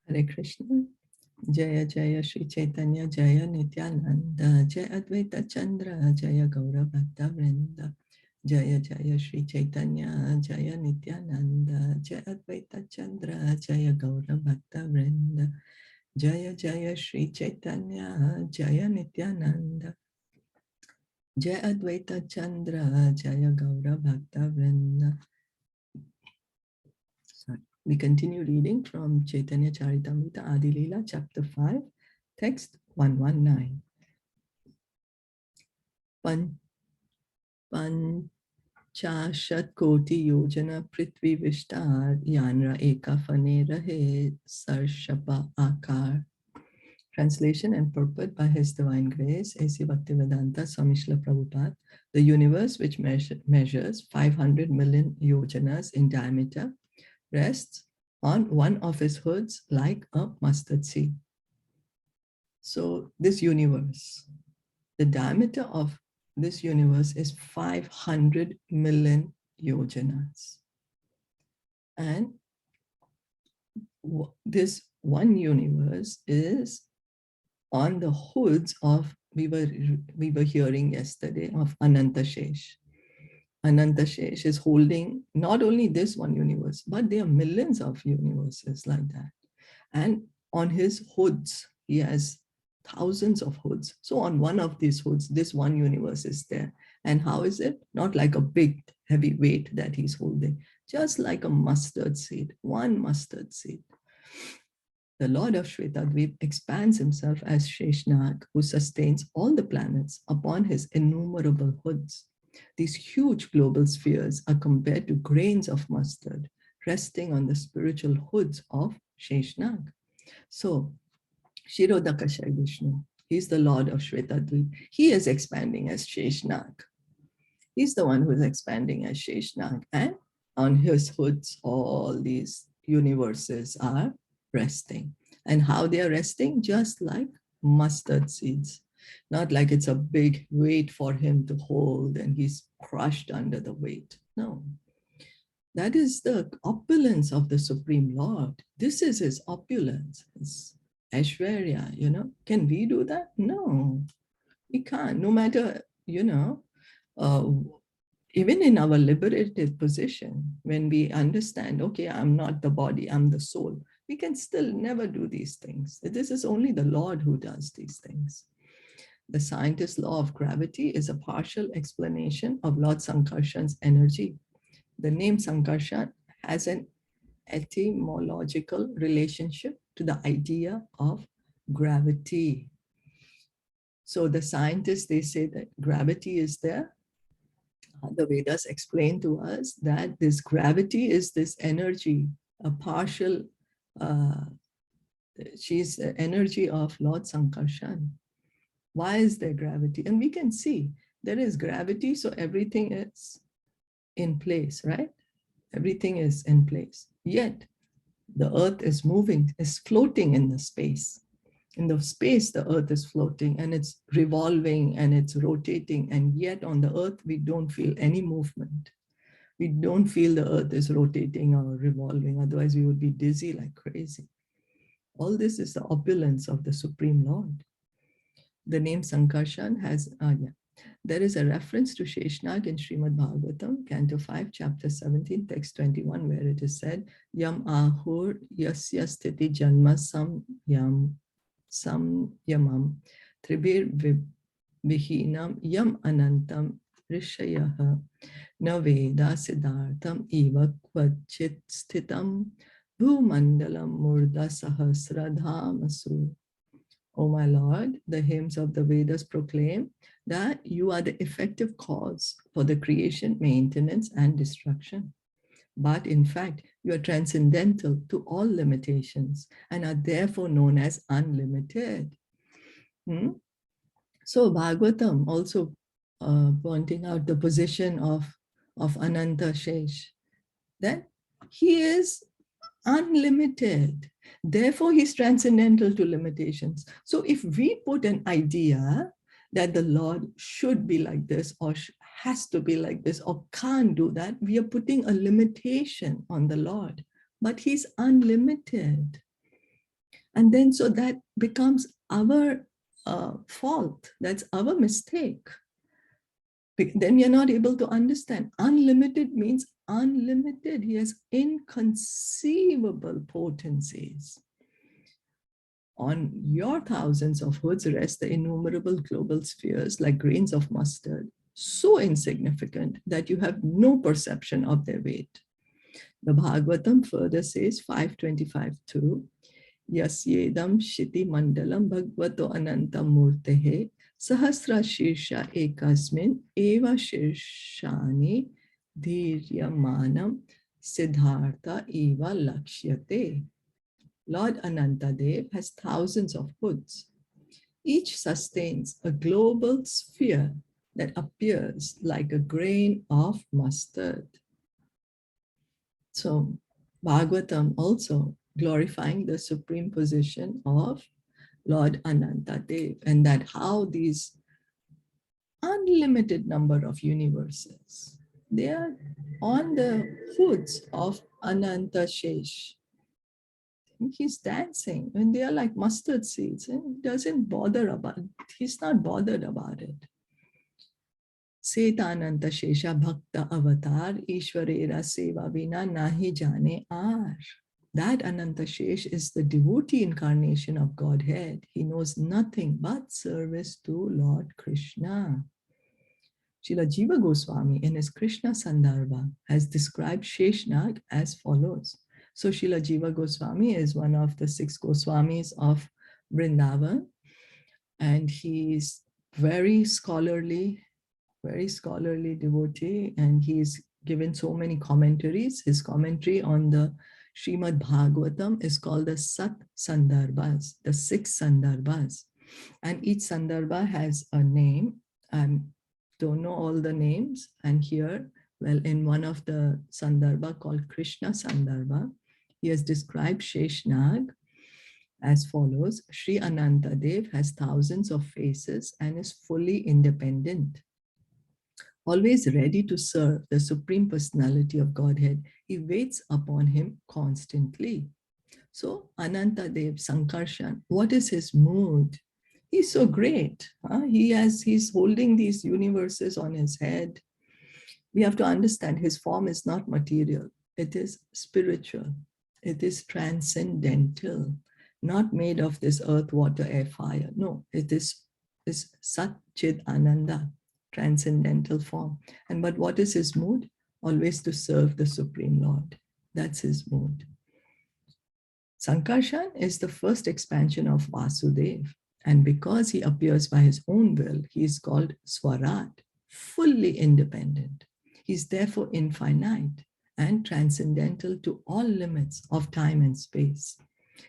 Hare Krishna. Jaya Jaya Shri Chaitanya Jaya Nityananda Jaya Advaita Chandra Jaya Gaura Bhakta Vrinda Jaya Jaya Shri Chaitanya Jaya Nityananda Jaya Advaita Chandra Jaya Gaura Bhakta Vrinda Jaya Jaya Shri Chaitanya Jaya Nityananda Jaya Advaita Chandra Jaya Gaura Bhakta Vrinda. We continue reading from Caitanya Caritamrita Adi-Lila, chapter 5, text 119. Panchashat koti yojana prithvi vishtar yanra eka fane rahe sarshapa akar. Translation and purport by His Divine Grace, A.C. Bhaktivedanta Swami Srila Prabhupada. The universe, which measures 500 million yojanas in diameter, rests on one of his hoods like a mustard seed. So this universe, the diameter of this universe is 500 million yojanas. And this one universe is on the hoods of, we were hearing yesterday, of Ananta Shesh. Ananta Shesh is holding not only this one universe, but there are millions of universes like that. And on his hoods, he has thousands of hoods. So on one of these hoods, this one universe is there. And how is it? Not like a big heavy weight that he's holding, just like a mustard seed, one mustard seed. The Lord of Shvetadvip expands himself as Sheshnag, who sustains all the planets upon his innumerable hoods. These huge global spheres are compared to grains of mustard resting on the spiritual hoods of Sheshnag. So, Shirodakashay Vishnu, he's the Lord of Shvetadvip. He is expanding as Sheshnag. He's the one who is expanding as Sheshnag. And on his hoods, all these universes are resting. And how they are resting? Just like mustard seeds. Not like it's a big weight for him to hold and he's crushed under the weight. No. That is the opulence of the Supreme Lord. This is his opulence, his Aishwarya, you know. Can we do that? No, we can't. No matter, you know, even in our liberated position, when we understand, okay, I'm not the body, I'm the soul, we can still never do these things. This is only the Lord who does these things. The scientist's law of gravity is a partial explanation of Lord Sankarshan's energy. The name Sankarshan has an etymological relationship to the idea of gravity. So the scientists, they say that gravity is there. The Vedas explain to us that this gravity is this energy, a partial, she's the energy of Lord Sankarshan. Why is there gravity? And we can see there is gravity, so everything is in place, right? Everything is in place. Yet the earth is moving, is floating in the space. In the space, the earth is floating and it's revolving and it's rotating. And yet on the earth, we don't feel any movement. We don't feel the earth is rotating or revolving. Otherwise, we would be dizzy like crazy. All this is the opulence of the Supreme Lord. The name Sankarshan has, there is a reference to Sheshnag in Srimad Bhagavatam, Canto 5, Chapter 17, Text 21, where it is said, Yam ahur yasya sthiti janma yamam tribir vihinam yam anantam rishayaha na veda siddhartham eva kvachit sthitam bhumandalam murda sahasradhamasu. O my Lord, the hymns of the Vedas proclaim that you are the effective cause for the creation, maintenance, and destruction. But in fact, you are transcendental to all limitations and are therefore known as unlimited. So Bhagavatam also pointing out the position of Ananta Shesh, that he is unlimited. Therefore, he's transcendental to limitations. So if we put an idea that the Lord should be like this or has to be like this or can't do that, we are putting a limitation on the Lord. But he's unlimited. And then so that becomes our fault. That's our mistake. Then we are not able to understand. Unlimited means unlimited. He has inconceivable potencies. On your thousands of hoods rest the innumerable global spheres like grains of mustard, so insignificant that you have no perception of their weight. The Bhagavatam further says, 525-2, Yasyedam Shiti Mandalam Bhagavato Ananta Murtehe Sahasra Shirsha Ekasmin Eva Shirshani Dhiryamanam Siddhartha Eva Lakshyate. Lord Anantadev has thousands of hoods. Each sustains a global sphere that appears like a grain of mustard. So Bhagavatam also glorifying the supreme position of Lord Anantadev, and that how these unlimited number of universes, they are on the hoods of Ananta Shesh. He's dancing and they are like mustard seeds, and he doesn't bother about it. He's not bothered about it. Setananta Shesha Bhakta Avatar Ishwarera Seva Vina Nahi Jane Ar. That Ananta Shesh is the devotee incarnation of Godhead. He knows nothing but service to Lord Krishna. Srila Jiva Goswami in his Krishna Sandarbha has described Sheshnag as follows. So Srila Jiva Goswami is one of the 6 Goswamis of Vrindavan, and he's very scholarly devotee, and he's given so many commentaries. His commentary on the Srimad Bhagavatam is called the Sat Sandarbhas, the 6 Sandarbhas. And each Sandarbha has a name. I don't know all the names. And here, well, in one of the Sandarbha called Krishna Sandarbha, he has described Sheshnag as follows. Sri Anantadev has thousands of faces and is fully independent. Always ready to serve the Supreme Personality of Godhead, he waits upon him constantly. So Anantadev Sankarshan, what is his mood? He's so great. He's holding these universes on his head. We have to understand his form is not material. It is spiritual. It is transcendental, not made of this earth, water, air, fire. No, it is Sat Chid Ananda, transcendental form. But what is his mood? Always to serve the Supreme Lord. That's his mood. Sankarshan is the first expansion of Vasudev. And because he appears by his own will, he is called Swarat, fully independent. He is therefore infinite and transcendental to all limits of time and space.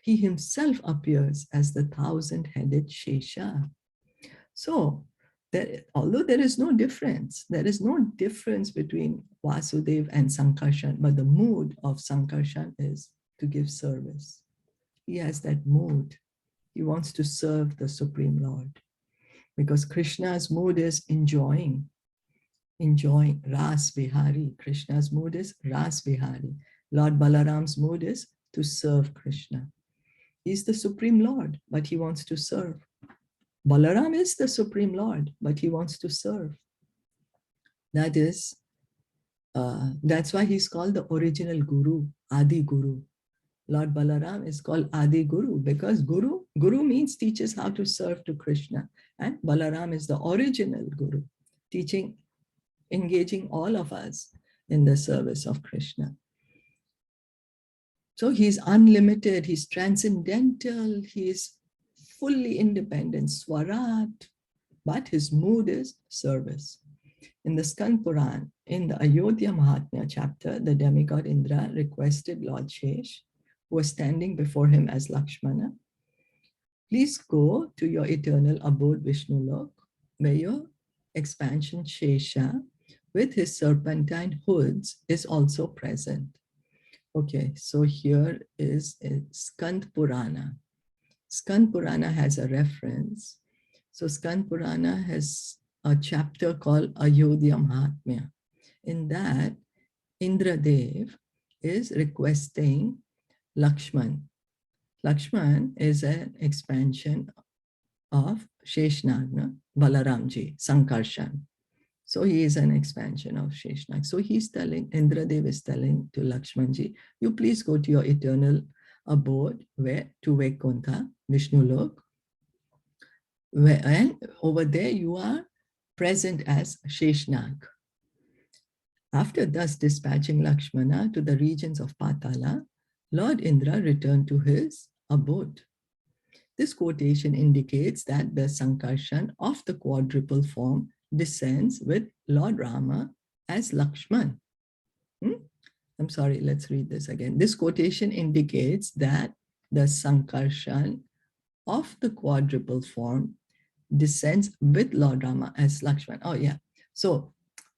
He himself appears as the 1,000-headed Shesha. So, although there is no difference between Vasudev and Sankarshan, but the mood of Sankarshan is to give service. He has that mood. He wants to serve the Supreme Lord. Because Krishna's mood is enjoying Ras Vihari. Krishna's mood is Ras Vihari. Lord Balaram's mood is to serve Krishna. He's the Supreme Lord, but he wants to serve. Balaram is the Supreme Lord, but he wants to serve. That's why he's called the original Guru, Adi Guru. Lord Balaram is called Adi Guru because Guru means teaches how to serve to Krishna. And Balaram is the original Guru, engaging all of us in the service of Krishna. So he's unlimited, he's transcendental, he's fully independent, Swarat, but his mood is service. In the Skand Puran, in the Ayodhya Mahatmya chapter, the demigod Indra requested Lord Shesh, who was standing before him as Lakshmana, please go to your eternal abode Vishnulok, where your expansion Shesha with his serpentine hoods is also present. Okay, so here is Skand Purana. Skand Purana has a reference. So Skand Purana has a chapter called Ayodhya Mahatmya. In that, Indradev is requesting Lakshman. Lakshman is an expansion of Sheshnag, Balaramji, Sankarshan. So he is an expansion of Sheshnag. So he's telling, Indradev is telling to Lakshmanji, you please go to your eternal abode, where to Vaikuntha, Vishnu Lok, and over there you are present as Sheshnag. After thus dispatching Lakshmana to the regions of Patala, Lord Indra returned to his abode. This quotation indicates that the Sankarshan of the quadruple form descends with Lord Rama as Lakshman. I'm sorry, let's read this again. This quotation indicates that the Sankarshan of the quadruple form descends with Lord Rama as Lakshman. Oh yeah, so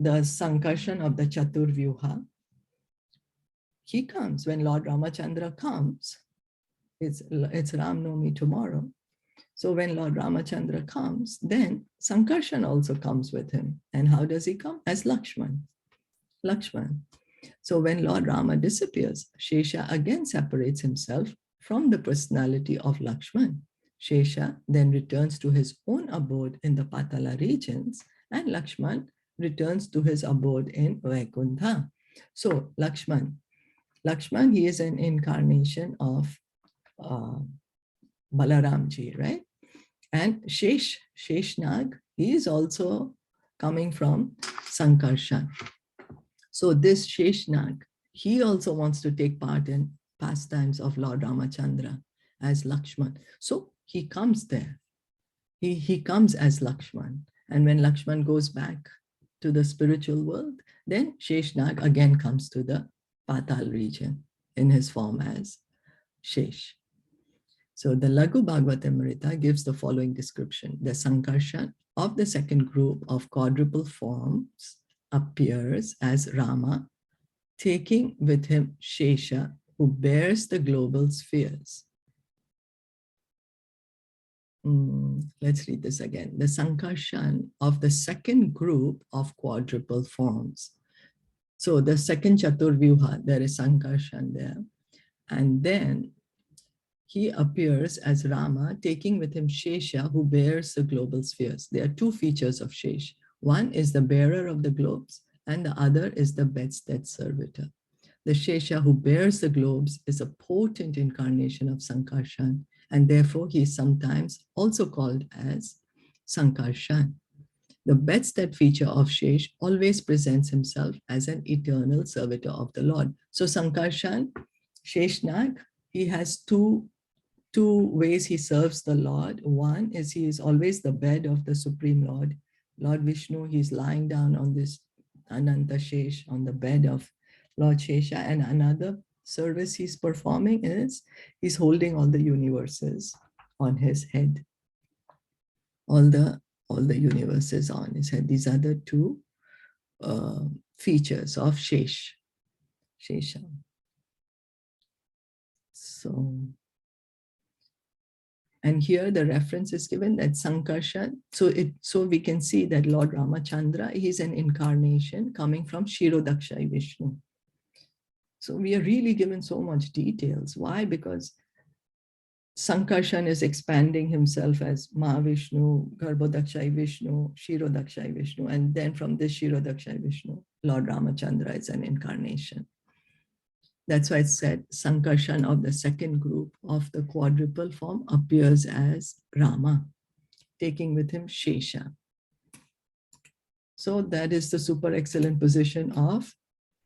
the Sankarshan of the Chaturvyuha, he comes when Lord Ramachandra comes. It's Ram Navami tomorrow. So when Lord Ramachandra comes, then Sankarshan also comes with him. And how does he come? As Lakshman. Lakshman. So when Lord Rama disappears, Shesha again separates himself from the personality of Lakshman. Shesha then returns to his own abode in the Patala regions, and Lakshman returns to his abode in Vaikuntha. So Lakshman, he is an incarnation of Balaramji, right? And Sheshnag, he is also coming from Sankarshan. So this Sheshnag, he also wants to take part in pastimes of Lord Ramachandra as Lakshman. So he comes there. He comes as Lakshman. And when Lakshman goes back to the spiritual world, then Sheshnag again comes to the Patal region in his form as Shesh. So the Laghu Bhagavatamrita gives the following description. The Sankarshan of the second group of quadruple forms appears as Rama, taking with him Shesha, who bears the global spheres. Let's read this again. The Sankarshan of the second group of quadruple forms. So the second Chaturvyuha, there is Sankarshan there. And then he appears as Rama, taking with him Shesha, who bears the global spheres. There are two features of Shesh. One is the bearer of the globes, and the other is the bedstead servitor. The Shesha who bears the globes is a potent incarnation of Sankarshan, and therefore he is sometimes also called as Sankarshan. The bedstead feature of Shesh always presents himself as an eternal servitor of the Lord. So Sankarshan, Sheshnag, he has two ways he serves the Lord. One is he is always the bed of the Supreme Lord. Lord Vishnu, he's lying down on this Ananta Shesh, on the bed of Lord Shesha. And another service he's performing is he's holding all the universes on his head. All the universes on his head. These are the two features of Shesha. And here the reference is given that Sankarshan. So we can see that Lord Ramachandra, he's an incarnation coming from Kshirodakshai Vishnu. So we are really given so much details. Why? Because Sankarshan is expanding himself as Mahavishnu, Garbhodakshai Vishnu, Kshirodakshai Vishnu, and then from this Kshirodakshai Vishnu, Lord Ramachandra is an incarnation. That's why it said Sankarshan of the second group of the quadruple form appears as Rama, taking with him Shesha. So that is the super excellent position of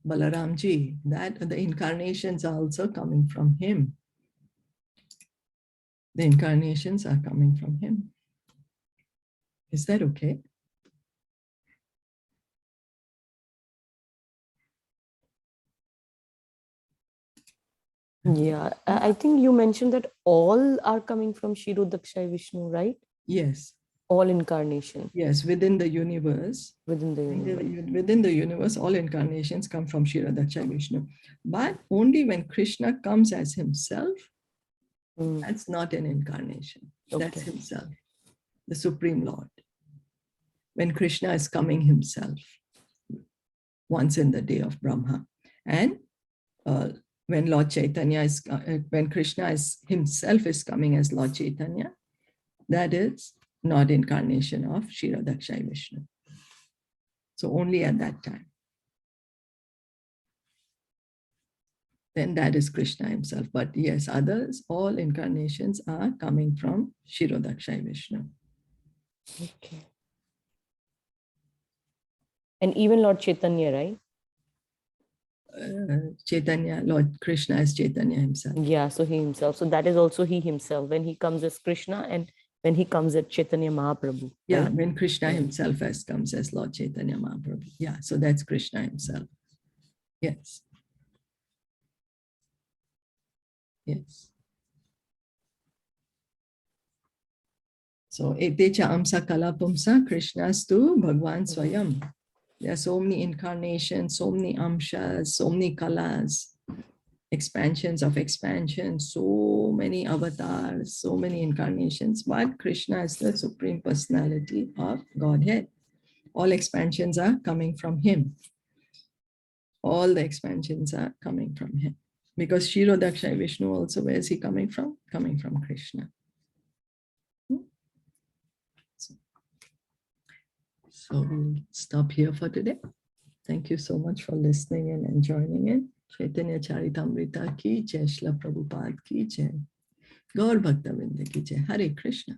Balaramji, that the incarnations are also coming from him. The incarnations are coming from him. Is that okay? Yeah, I think you mentioned that all are coming from Kshirodakshai Vishnu, right? Yes. All incarnation. Yes, within the universe. Within the universe. Within the universe, all incarnations come from Kshirodakshai Vishnu. But only when Krishna comes as himself, that's not an incarnation. Okay. That's himself, the Supreme Lord. When Krishna is coming himself, once in the day of Brahma. And when Lord Chaitanya is, when Krishna himself is coming as Lord Chaitanya, that is not incarnation of Kshirodakshai Vishnu. So only at that time. Then that is Krishna himself. But yes, others, all incarnations are coming from Kshirodakshai Vishnu. Okay. And even Lord Chaitanya, right? Chaitanya, Lord Krishna is Chaitanya himself. Yeah, so he himself. So that is also he himself when he comes as Krishna and when he comes as Chaitanya Mahaprabhu. Yeah, right? when Krishna himself comes as Lord Chaitanya Mahaprabhu. Yeah, so that's Krishna himself. Yes. Yes. So, Etecha Amsa Kala Pumsa, Krishna's to Bhagwan Swayam. There are so many incarnations, so many amshas, so many kalas, expansions of expansion, so many avatars, so many incarnations. But Krishna is the Supreme Personality of Godhead. All expansions are coming from him. All the expansions are coming from him. Because Kshirodakshai Vishnu also, where is he coming from? Coming from Krishna. So we'll stop here for today. Thank you so much for listening in and joining in. Caitanya Caritamrita ki jai, Shila Prabhupada ki jai, Gaur Bhakta Vrinda ki jai. Hare Krishna.